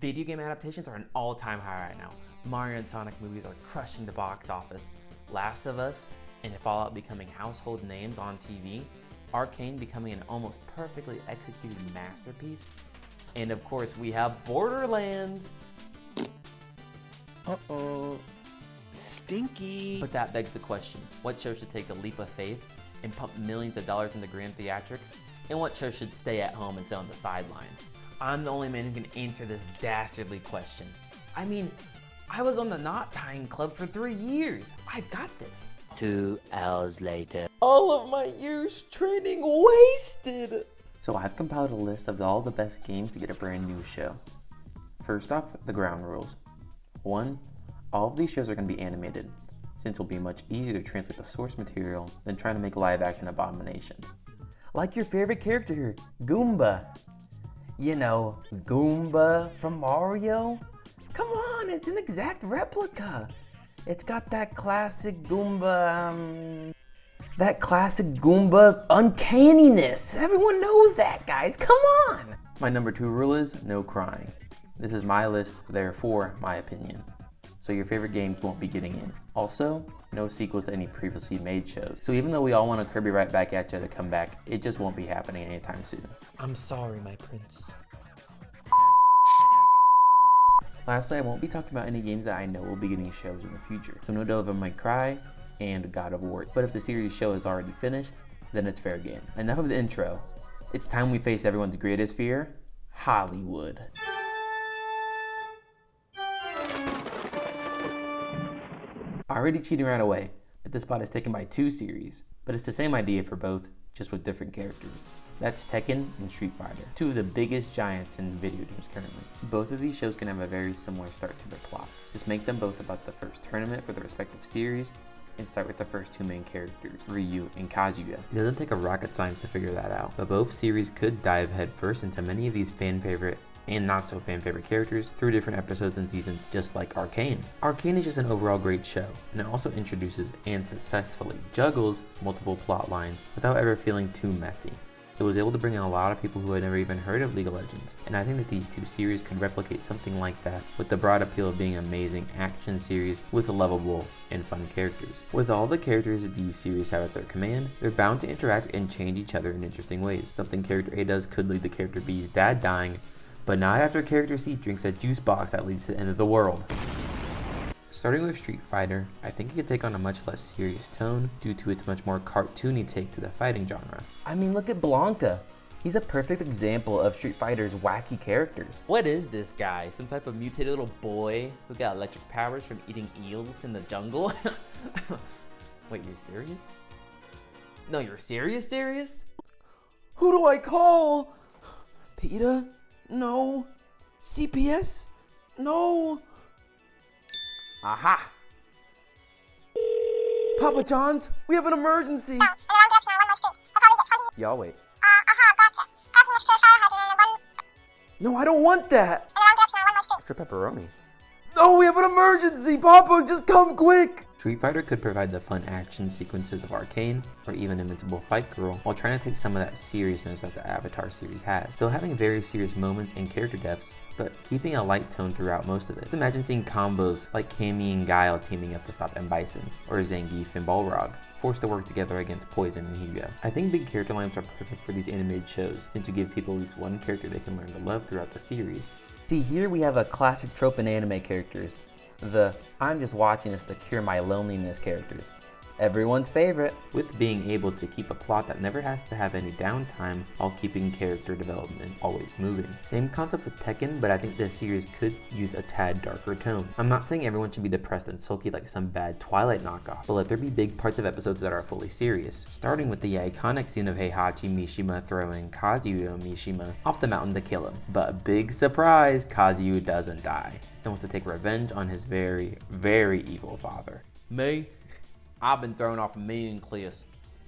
Video game adaptations are an all-time high right now. Mario and Sonic movies are crushing the box office. Last of Us and Fallout becoming household names on TV. Arcane becoming an almost perfectly executed masterpiece. And of course, we have Borderlands. Uh-oh. Stinky. But that begs the question, what show should take a leap of faith and pump millions of dollars into grand theatrics? And what show should stay at home and sit on the sidelines? I'm the only man who can answer this dastardly question. I mean, I was on the knot tying club for 3 years. I got this. 2 hours later. All of my years training wasted. So I've compiled a list of all the best games to get a brand new show. First off, the ground rules. 1, all of these shows are going to be animated, since it'll be much easier to translate the source material than trying to make live action abominations. Like your favorite character here, Goomba. You know, Goomba from Mario? Come on, it's an exact replica. It's got that classic Goomba, uncanniness. Everyone knows that, guys, come on. My number 2 rule is no crying. This is my list, therefore my opinion. So your favorite games won't be getting in. Also, no sequels to any previously made shows. So even though we all want a Kirby Right Back at Ya to come back, it just won't be happening anytime soon. I'm sorry, my prince. Lastly, I won't be talking about any games that I know will be getting shows in the future. So no Devil May Cry and God of War. But if the series show is already finished, then it's fair game. Enough of the intro. It's time we face everyone's greatest fear, Hollywood. Already cheating right away, but this spot is taken by 2 series. But it's the same idea for both, just with different characters. That's Tekken and Street Fighter, 2 of the biggest giants in video games currently. Both of these shows can have a very similar start to their plots. Just make them both about the first tournament for the respective series, and start with the first 2 main characters, Ryu and Kazuya. It doesn't take a rocket science to figure that out, but both series could dive headfirst into many of these fan favorite and not so fan favorite characters through different episodes and seasons, just like Arcane. Arcane is just an overall great show, and it also introduces and successfully juggles multiple plot lines without ever feeling too messy. It was able to bring in a lot of people who had never even heard of League of Legends, and I think that these 2 series could replicate something like that with the broad appeal of being an amazing action series with lovable and fun characters. With all the characters that these series have at their command, they're bound to interact and change each other in interesting ways. Something character A does could lead to character B's dad dying, but not after character C drinks a juice box that leads to the end of the world. Starting with Street Fighter, I think it could take on a much less serious tone due to its much more cartoony take to the fighting genre. I mean, look at Blanca. He's a perfect example of Street Fighter's wacky characters. What is this guy? Some type of mutated little boy who got electric powers from eating eels in the jungle? Wait, you're serious? No, you're serious? Who do I call? PETA? No. CPS? No. Aha! Papa John's, we have an emergency! Y'all wait. No, I don't want that! Extra pepperoni. No, we have an emergency! Papa, just come quick! Street Fighter could provide the fun action sequences of Arcane, or even Invincible Fight Girl, while trying to take some of that seriousness that the Avatar series has. Still having very serious moments and character deaths, but keeping a light tone throughout most of it. Just imagine seeing combos like Cammy and Guile teaming up to stop M. Bison, or Zangief and Balrog, forced to work together against Poison and Hugo. I think big character lines are perfect for these animated shows, since you give people at least one character they can learn to love throughout the series. See, here we have a classic trope in anime characters. The I'm just watching this to cure my loneliness characters. Everyone's favorite. With being able to keep a plot that never has to have any downtime while keeping character development always moving. Same concept with Tekken, but I think this series could use a tad darker tone. I'm not saying everyone should be depressed and sulky like some bad Twilight knockoff, but let there be big parts of episodes that are fully serious. Starting with the iconic scene of Heihachi Mishima throwing Kazuya Mishima off the mountain to kill him. But big surprise, Kazuya doesn't die and wants to take revenge on his very, very evil father. Me? I've been thrown off a million cliffs,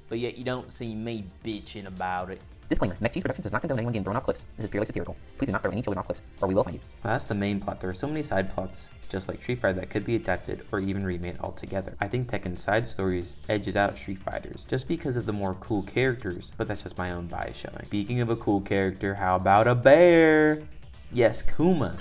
but yet you don't see me bitching about it. Disclaimer, Neck Cheese Productions does not condone anyone getting thrown off cliffs. This is purely satirical. Please do not throw any children off cliffs, or we will find you. Well, that's the main plot. There are so many side plots, just like Street Fighter, that could be adapted or even remade altogether. I think Tekken's side stories edges out Street Fighter's, just because of the more cool characters, but that's just my own bias showing. Speaking of a cool character, how about a bear? Yes, Kuma.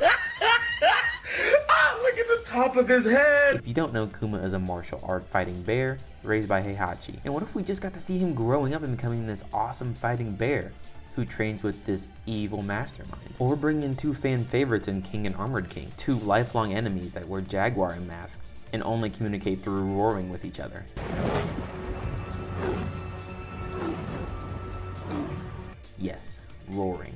top of his head. If you don't know, Kuma is a martial art fighting bear raised by Heihachi. And what if we just got to see him growing up and becoming this awesome fighting bear who trains with this evil mastermind? Or bring in two fan favorites in King and Armored King, two lifelong enemies that wear jaguar masks and only communicate through roaring with each other. Yes, roaring.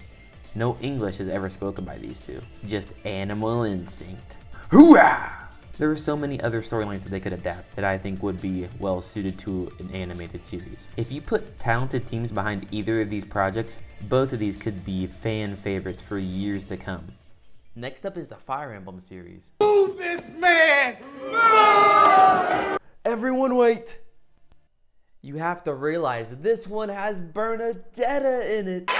No English is ever spoken by these two, just animal instinct. Hoorah! There are so many other storylines that they could adapt that I think would be well suited to an animated series. If you put talented teams behind either of these projects, both of these could be fan favorites for years to come. Next up is the Fire Emblem series. Move this man! Everyone wait. You have to realize that this one has Bernadetta in it.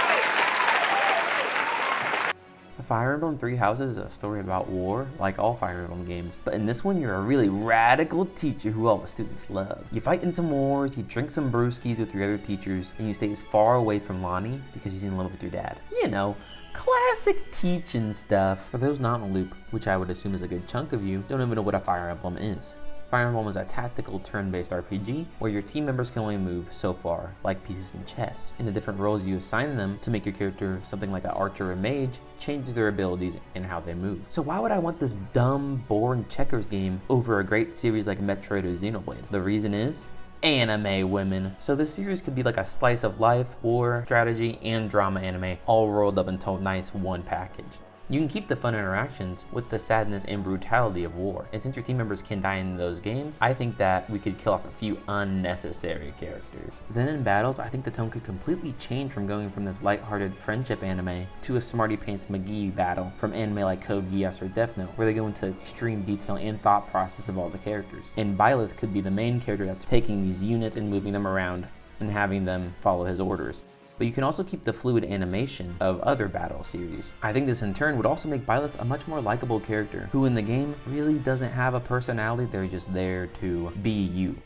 Fire Emblem Three Houses is a story about war, like all Fire Emblem games. But in this one, you're a really radical teacher who all the students love. You fight in some wars, you drink some brewskis with your other teachers, and you stay as far away from Lonnie because she's in love with your dad. You know, classic teaching stuff. For those not in the loop, which I would assume is a good chunk of you, don't even know what a Fire Emblem is. Fire Emblem is a tactical turn-based RPG where your team members can only move so far, like pieces in chess. And the different roles you assign them to make your character something like an archer or mage changes their abilities and how they move. So why would I want this dumb, boring checkers game over a great series like Metroid or Xenoblade? The reason is anime women. So this series could be like a slice of life, war, strategy, and drama anime all rolled up into a nice one package. You can keep the fun interactions with the sadness and brutality of war. And since your team members can die in those games, I think that we could kill off a few unnecessary characters. Then in battles, I think the tone could completely change from going from this lighthearted friendship anime to a smarty pants McGee battle from anime like Code Geass or Death Note, where they go into extreme detail and thought process of all the characters. And Byleth could be the main character that's taking these units and moving them around and having them follow his orders. But you can also keep the fluid animation of other battle series. I think this in turn would also make Byleth a much more likable character, who in the game really doesn't have a personality, they're just there to be you.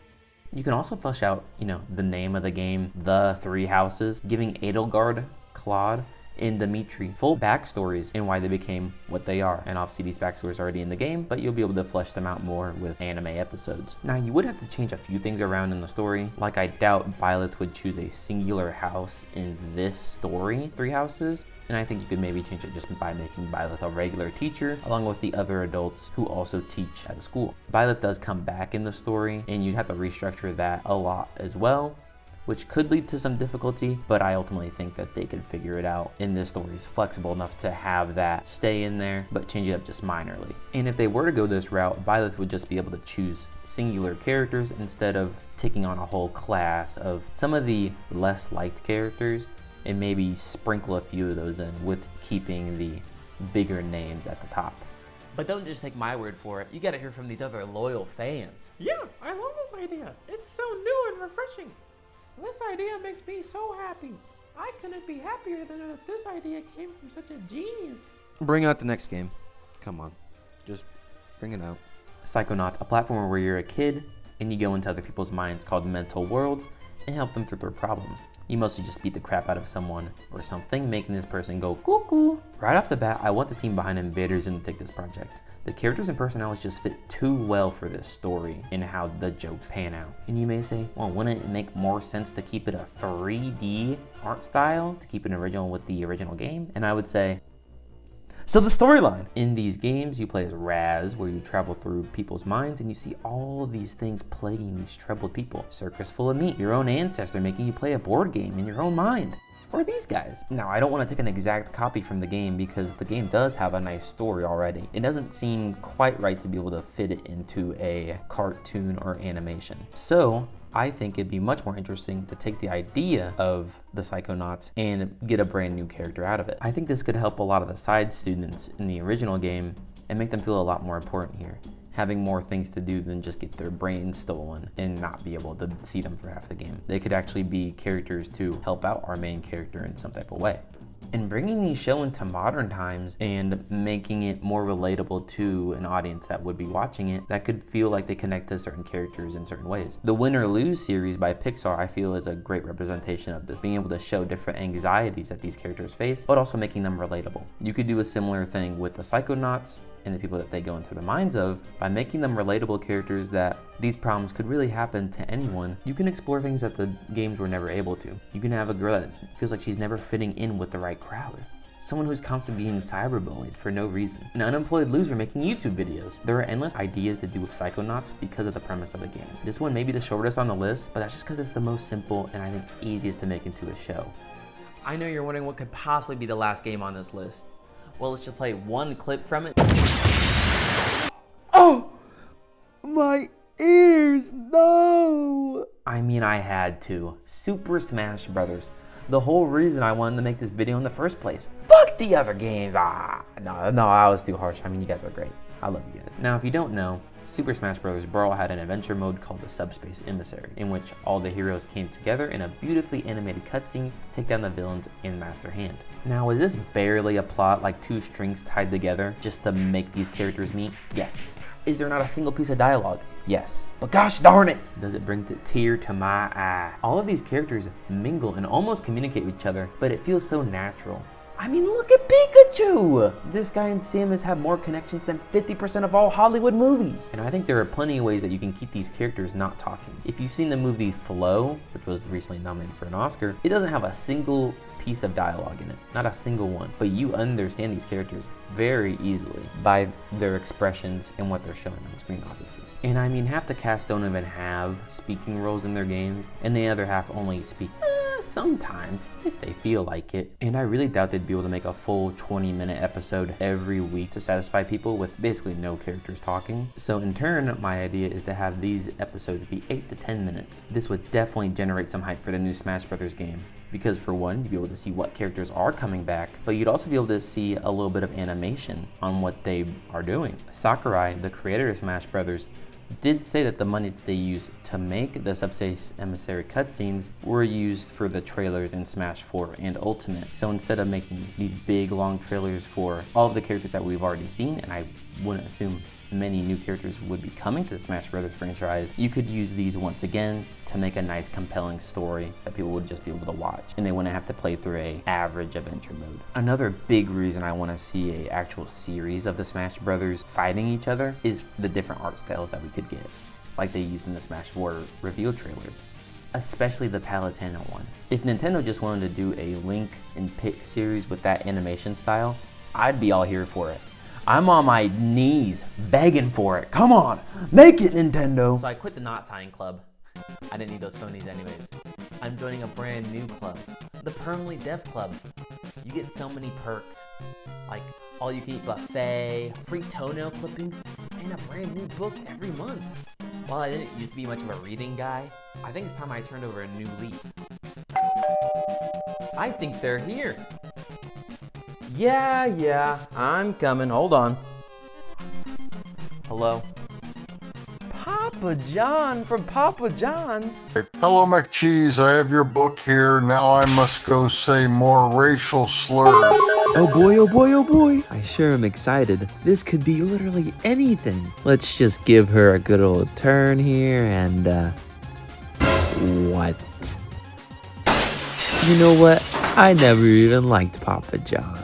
You can also flesh out, the name of the game, The Three Houses, giving Edelgard, Claude, and Dimitri full backstories and why they became what they are. And obviously these backstories are already in the game, but you'll be able to flesh them out more with anime episodes. Now you would have to change a few things around in the story. Like I doubt Byleth would choose a singular house in this story, Three Houses. And I think you could maybe change it just by making Byleth a regular teacher along with the other adults who also teach at a school. Byleth does come back in the story and you'd have to restructure that a lot as well, which could lead to some difficulty, but I ultimately think that they can figure it out. And this story is flexible enough to have that stay in there, but change it up just minorly. And if they were to go this route, Byleth would just be able to choose singular characters instead of taking on a whole class of some of the less liked characters, and maybe sprinkle a few of those in with keeping the bigger names at the top. But don't just take my word for it. You gotta hear from these other loyal fans. Yeah, I love this idea. It's so new and refreshing. This idea makes me so happy. I couldn't be happier than if this idea came from such a genius. Bring out the next game. Come on. Just bring it out. Psychonauts, a platformer where you're a kid and you go into other people's minds called Mental World and help them through their problems. You mostly just beat the crap out of someone or something, making this person go cuckoo. Right off the bat, I want the team behind Invaders in to take this project. The characters and personalities just fit too well for this story and how the jokes pan out. And you may say, well, wouldn't it make more sense to keep it a 3D art style, to keep it original with the original game? And I would say, so the storyline. In these games, you play as Raz, where you travel through people's minds and you see all these things plaguing these troubled people. Circus full of meat, your own ancestor making you play a board game in your own mind. Or these guys. Now, I don't want to take an exact copy from the game because the game does have a nice story already. It doesn't seem quite right to be able to fit it into a cartoon or animation. So I think it'd be much more interesting to take the idea of the Psychonauts and get a brand new character out of it. I think this could help a lot of the side students in the original game and make them feel a lot more important here, having more things to do than just get their brains stolen and not be able to see them for half the game. They could actually be characters to help out our main character in some type of way. And bringing the show into modern times and making it more relatable to an audience that would be watching it, that could feel like they connect to certain characters in certain ways. The Win or Lose series by Pixar, I feel, is a great representation of this, being able to show different anxieties that these characters face, but also making them relatable. You could do a similar thing with the Psychonauts and the people that they go into the minds of, by making them relatable characters that these problems could really happen to anyone, you can explore things that the games were never able to. You can have a girl that feels like she's never fitting in with the right crowd. Someone who's constantly being cyberbullied for no reason. An unemployed loser making YouTube videos. There are endless ideas to do with Psychonauts because of the premise of the game. This one may be the shortest on the list, but that's just because it's the most simple and I think easiest to make into a show. I know you're wondering what could possibly be the last game on this list. Well, let's just play one clip from it. Oh! My ears, no! I mean, I had to. Super Smash Bros. The whole reason I wanted to make this video in the first place. Fuck the other games. No, I was too harsh. I mean, you guys are great. I love you guys. Now, if you don't know, Super Smash Bros. Brawl had an adventure mode called the Subspace Emissary, in which all the heroes came together in a beautifully animated cutscenes to take down the villains in Master Hand. Now, is this barely a plot like two strings tied together just to make these characters meet? Yes. Is there not a single piece of dialogue? Yes. But gosh darn it, does it bring a tear to my eye? All of these characters mingle and almost communicate with each other, but it feels so natural. I mean, look at Pikachu! This guy and Samus have more connections than 50% of all Hollywood movies. And I think there are plenty of ways that you can keep these characters not talking. If you've seen the movie Flow, which was recently nominated for an Oscar, it doesn't have a single piece of dialogue in it, not a single one. But you understand these characters very easily by their expressions and what they're showing on screen, obviously. And I mean, half the cast don't even have speaking roles in their games, and the other half only speak sometimes, if they feel like it. And I really doubt they'd be able to make a full 20-minute episode every week to satisfy people with basically no characters talking. So in turn, my idea is to have these episodes be 8 to 10 minutes. This would definitely generate some hype for the new Smash Bros. Game. Because for one, you'd be able to see what characters are coming back, but you'd also be able to see a little bit of animation on what they are doing. Sakurai, the creator of Smash Bros., did say that the money that they used to make the Subspace Emissary cutscenes were used for the trailers in Smash 4 and Ultimate. So instead of making these big long trailers for all of the characters that we've already seen, and I wouldn't assume many new characters would be coming to the Smash Bros. Franchise, you could use these once again to make a nice compelling story that people would just be able to watch, and they wouldn't have to play through a average adventure mode. Another big reason I want to see a actual series of the Smash Brothers fighting each other is the different art styles that we could get, like they used in the Smash 4 reveal trailers, especially the Palutena one. If Nintendo just wanted to do a Link and Pit series with that animation style, I'd be all here for it. I'm on my knees begging for it. Come on, make it, Nintendo. So I quit the knot tying club. I didn't need those phonies anyways. I'm joining a brand new club, the Permanently Deaf Club. You get so many perks, like all you can eat buffet, free toenail clippings, and a brand new book every month. While I didn't used to be much of a reading guy, I think it's time I turned over a new leaf. I think they're here. Yeah, I'm coming. Hold on. Hello? Papa John from Papa John's. Hello, McCheese. I have your book here. Now I must go say more racial slurs. Oh boy, oh boy, oh boy. I sure am excited. This could be literally anything. Let's just give her a good old turn here and, what? You know what? I never even liked Papa John.